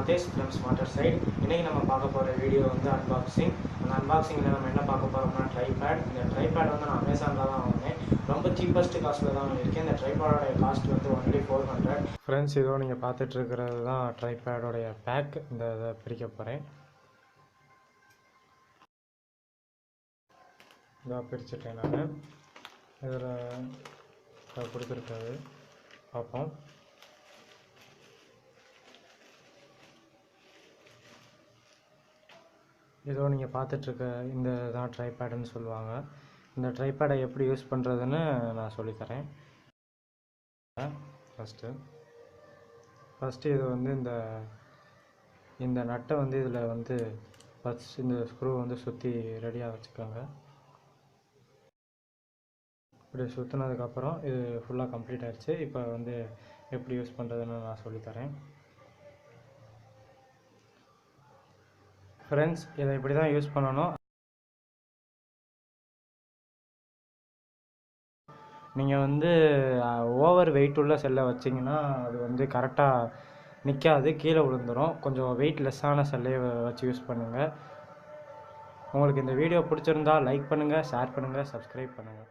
Hitesh from Smarter Side. இன்னைக்கு நம்ம பார்க்க போகிற வீடியோ வந்து அன்பாக்சிங். அந்த அன்பாக்சிங்கில் நம்ம என்ன பார்க்க போகிறோம்னா ட்ரைபேட். இந்த ட்ரைபேட் வந்து நான் அமேசானில் தான் வாங்கினேன். ரொம்ப சீப்பஸ்ட் காஸ்ட்டில் தான் வாங்கியிருக்கேன். இந்த ட்ரைபேடோடைய காஸ்ட் வந்து ஒன்லி 400. ஃப்ரெண்ட்ஸ், இதோ நீங்கள் பார்த்துட்டு இருக்கிறது தான் ட்ரைபேடோடைய பேக். இந்த இதை பிரிக்க போகிறேன். இதாக பிரிச்சுட்டேன் நான். இதில் கொடுத்துருக்காது, பார்ப்போம். இதோ நீங்கள் பார்த்துட்ருக்க இந்த தான் ட்ரைபேடுன்னு சொல்லுவாங்க. இந்த ட்ரைபேடை எப்படி யூஸ் பண்ணுறதுன்னு நான் சொல்லித்தரேன். ஃபஸ்ட்டு இது வந்து இந்த நட்டை வந்து இதில் வந்து இந்த ஸ்க்ரூ வந்து சுற்றி ரெடியாக வச்சுக்கோங்க. இப்படி சுற்றினதுக்கப்புறம் இது ஃபுல்லாக கம்ப்ளீட் ஆகிடுச்சு. இப்போ வந்து எப்படி யூஸ் பண்ணுறதுன்னு நான் சொல்லித்தரேன். ஃப்ரெண்ட்ஸ், இதை இப்படி தான் யூஸ் பண்ணணும். நீங்கள் வந்து ஓவர் வெயிட் உள்ள செல்லை வச்சிங்கன்னா அது வந்து கரெக்டாக நிற்காது, கீழே விழுந்துடும். கொஞ்சம் வெயிட் லெஸ்ஸான செல்லையை வச்சு யூஸ் பண்ணுங்கள். உங்களுக்கு இந்த வீடியோ பிடிச்சிருந்தா லைக் பண்ணுங்கள், ஷேர் பண்ணுங்கள், சப்ஸ்கிரைப் பண்ணுங்கள்.